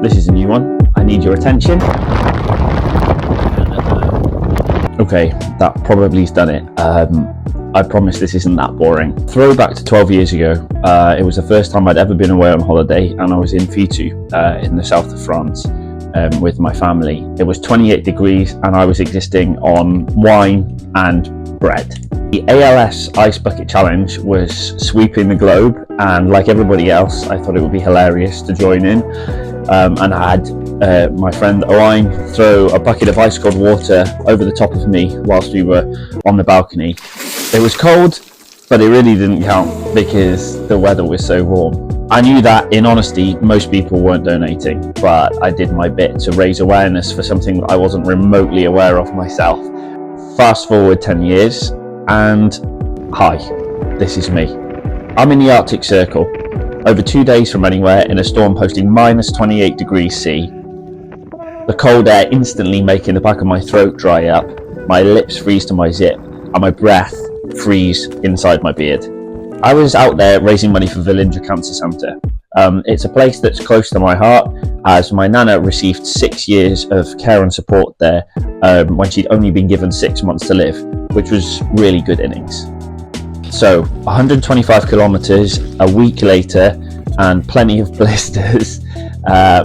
This is a new one. I need your attention. Okay, that probably's done it. I promise this isn't that boring. Throwback to 12 years ago. It was the first time I'd ever been away on holiday, and I was in Fitu in the south of France with my family. It was 28 degrees and I was existing on wine and bread. The ALS Ice Bucket Challenge was sweeping the globe, and like everybody else, I thought it would be hilarious to join in. And I had my friend Aunty throw a bucket of ice cold water over the top of me whilst we were on the balcony. It was cold, but it really didn't count because the weather was so warm. I knew that, in honesty, most people weren't donating, but I did my bit to raise awareness for something that I wasn't remotely aware of myself. Fast forward 10 years, and hi, this is me. I'm in the Arctic Circle, over 2 days from anywhere, in a storm posting minus 28 degrees C. The cold air instantly making the back of my throat dry up, my lips freeze to my zip, and my breath freeze inside my beard. I was out there raising money for Village Cancer Centre. It's a place that's close to my heart, as my nana received 6 years of care and support there when she'd only been given 6 months to live, which was really good innings. So 125 kilometres a week later and plenty of blisters,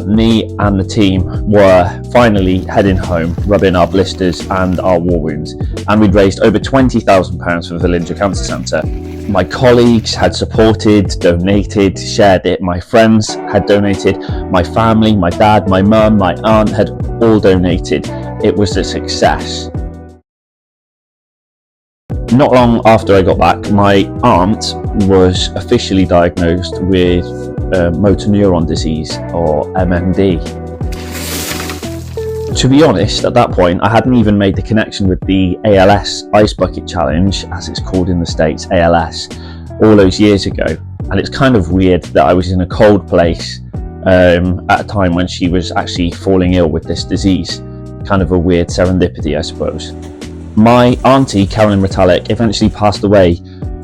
me and the team were finally heading home, rubbing our blisters and our war wounds, and we'd raised over £20,000 for Village Cancer Centre. My colleagues had supported, donated, shared it. My friends had donated. My family, my dad, my mum, my aunt had all donated. It was a success. Not long after I got back, my aunt was officially diagnosed with Motor Neurone Disease, or MND. To be honest, at that point, I hadn't even made the connection with the ALS Ice Bucket Challenge, as it's called in the States, ALS, all those years ago. And it's kind of weird that I was in a cold place at a time when she was actually falling ill with this disease. Kind of a weird serendipity, I suppose. My auntie, Carolyn Retallick, eventually passed away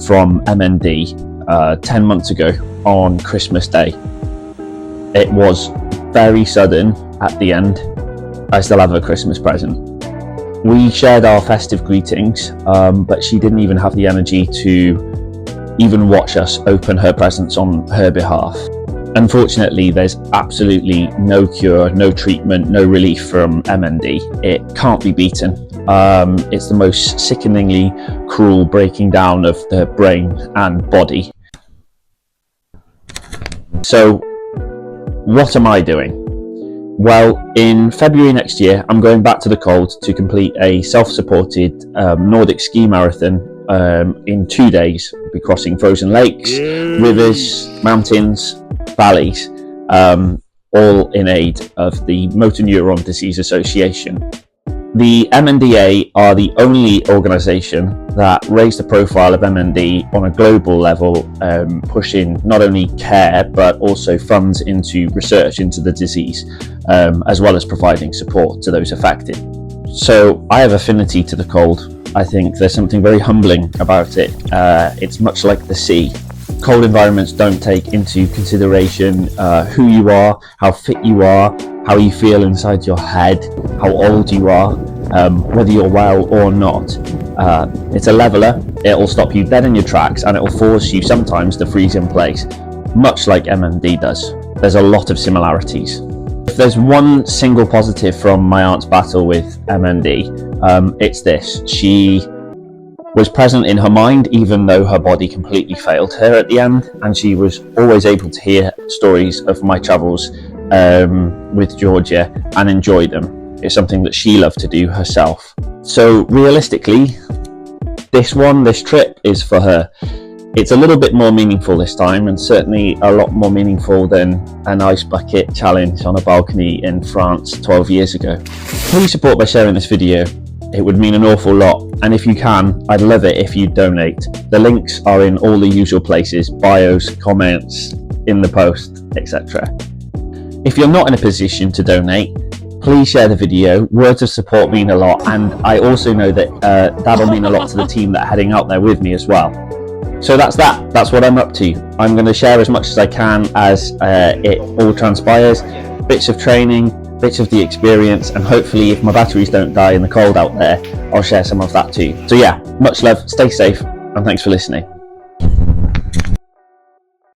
from MND 10 months ago on Christmas Day. It was very sudden at the end. I still have a Christmas present. We shared our festive greetings, but she didn't even have the energy to even watch us open her presents on her behalf. Unfortunately, there's absolutely no cure, no treatment, no relief from MND. It can't be beaten. It's the most sickeningly cruel breaking down of the brain and body. So, what am I doing? Well, in February next year, I'm going back to the cold to complete a self-supported Nordic ski marathon in 2 days. I'll be crossing frozen lakes, rivers, mountains, valleys, all in aid of the Motor Neurone Disease Association. The MNDA are the only organisation that raised the profile of MND on a global level, pushing not only care but also funds into research into the disease, as well as providing support to those affected. So I have affinity to the cold. I think there's something very humbling about it. It's much like the sea. Cold environments don't take into consideration who you are, how fit you are, how you feel inside your head, how old you are, whether you're well or not. It's a leveler. It'll stop you dead in your tracks, and it'll force you sometimes to freeze in place, much like MND does. There's a lot of similarities. If there's one single positive from my aunt's battle with MND, it's this. She was present in her mind, even though her body completely failed her at the end, and she was always able to hear stories of my travels with Georgia and enjoy them. It's something that she loved to do herself. So realistically, this trip is for her. It's a little bit more meaningful this time, and certainly a lot more meaningful than an ice bucket challenge on a balcony in France 12 years ago. Please support by sharing this video. It would mean an awful lot, and if you can, I'd love it if you donate. The links are in all the usual places: bios, comments, in the post, etc. If you're not in a position to donate, please share the video. Words of support mean a lot, and I also know that that'll mean a lot to the team that are heading out there with me as well. So that's what I'm up to. I'm going to share as much as I can as it all transpires. bits of training, bits of the experience, and hopefully if my batteries don't die in the cold out there, I'll share some of that too. So yeah, much love, stay safe, and thanks for listening.